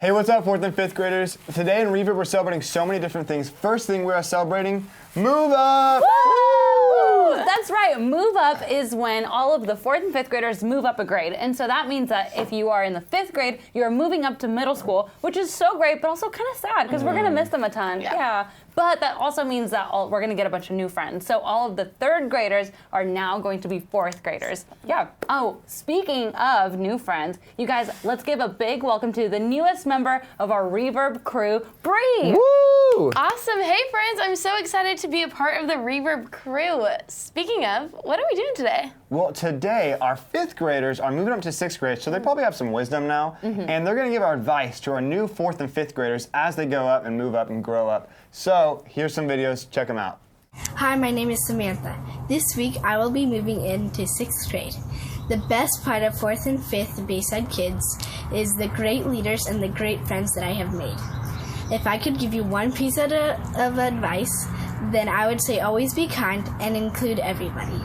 Hey, what's up, 4th and 5th graders? Today in Reverb, we're celebrating so many different things. First thing we are celebrating, Move Up! Woo! That's right, Move Up is when all of the 4th and 5th graders move up a grade. And so that means that if you are in the 5th grade, you're moving up to middle school, which is so great, but also kind of sad because we're gonna miss them a ton. Yeah. But that also means that we're gonna get a bunch of new friends. So all of the 3rd graders are now going to be 4th graders. Yeah. Oh, speaking of new friends, you guys, let's give a big welcome to the newest member of our Reverb crew, Bree. Woo! Awesome. Hey, friends. I'm so excited to be a part of the Reverb crew. Speaking of, what are we doing today? Well, today our 5th graders are moving up to 6th grade, so they probably have some wisdom now, and they're gonna give our advice to our new 4th and 5th graders as they go up and move up and grow up. So here's some videos, check them out. Hi, my name is Samantha. This week I will be moving into 6th grade. The best part of 4th and 5th Bayside kids is the great leaders and the great friends that I have made. If I could give you one piece of advice, then I would say always be kind and include everybody.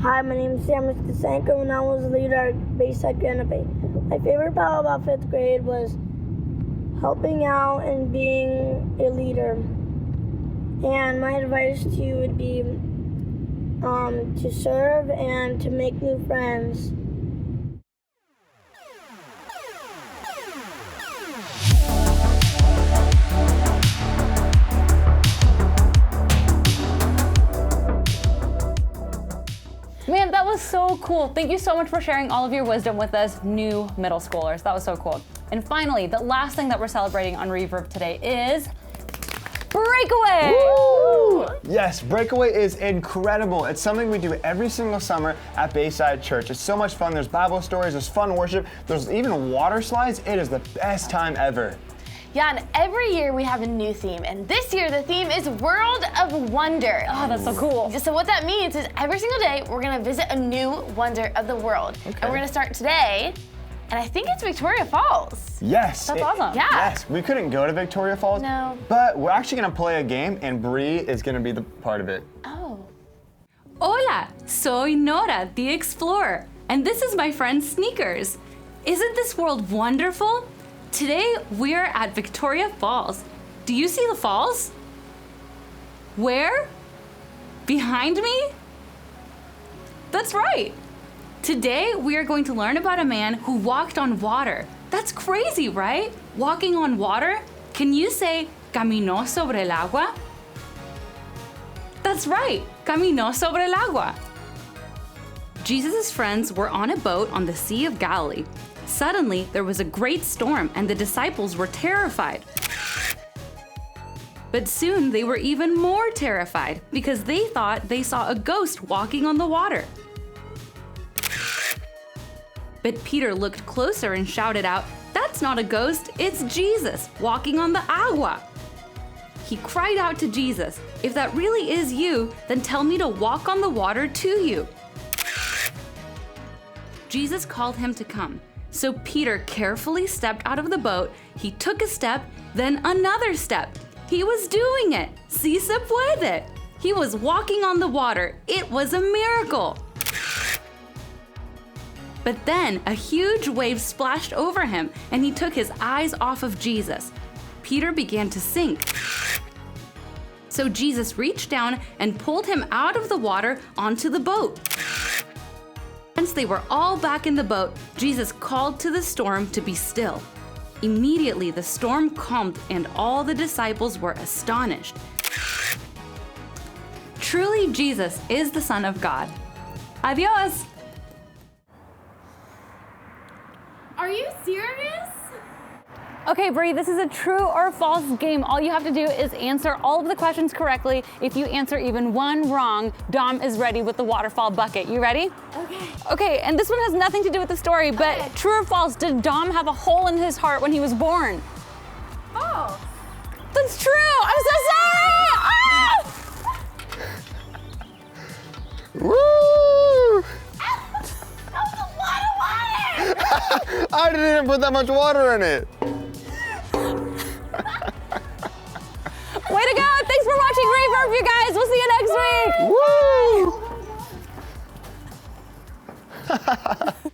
Hi, my name is Sam Kasanko, and I was a leader at Bayside Bay. My favorite part about 5th grade was helping out and being a leader. And my advice to you would be to serve and to make new friends. Man, that was so cool. Thank you so much for sharing all of your wisdom with us new middle schoolers. That was so cool. And finally, the last thing that we're celebrating on Reverb today is Breakaway! Woo! Yes, Breakaway is incredible. It's something we do every single summer at Bayside Church. It's so much fun. There's Bible stories, there's fun worship, there's even water slides. It is the best time ever. Yeah, and every year we have a new theme, and this year the theme is World of Wonder. Oh, that's so cool. So what that means is every single day we're gonna visit a new wonder of the world. Okay. And we're gonna start today, and I think it's Victoria Falls. Yes. That's awesome. Yeah. Yes, we couldn't go to Victoria Falls. No. But we're actually gonna play a game, and Bree is gonna be the part of it. Oh. Hola, soy Nora the Explorer, and this is my friend Sneakers. Isn't this world wonderful? Today we're at Victoria Falls. Do you see the falls? Where? Behind me? That's right. Today we are going to learn about a man who walked on water. That's crazy, right? Walking on water? Can you say caminó sobre el agua? That's right, caminó sobre el agua. Jesus' friends were on a boat on the Sea of Galilee. Suddenly, there was a great storm and the disciples were terrified. But soon they were even more terrified because they thought they saw a ghost walking on the water. But Peter looked closer and shouted out, "That's not a ghost, it's Jesus walking on the agua." He cried out to Jesus, "If that really is you, then tell me to walk on the water to you." Jesus called him to come. So Peter carefully stepped out of the boat. He took a step, then another step. He was doing it. Si se puede. He was walking on the water. It was a miracle. But then a huge wave splashed over him, and he took his eyes off of Jesus. Peter began to sink. So Jesus reached down and pulled him out of the water onto the boat. Once they were all back in the boat, Jesus called to the storm to be still. Immediately the storm calmed and all the disciples were astonished. Truly, Jesus is the Son of God. Adios! Are you serious? Okay, Bree, this is a true or false game. All you have to do is answer all of the questions correctly. If you answer even one wrong, Dom is ready with the waterfall bucket. You ready? Okay. Okay, and this one has nothing to do with the story, but Okay. true or false, did Dom have a hole in his heart when he was born? Oh. That's true! I'm so sorry! Ah! Woo! That was a lot of water! I didn't even put that much water in it. Way to go! Thanks for watching Reverb, you guys! We'll see you next week! Woo!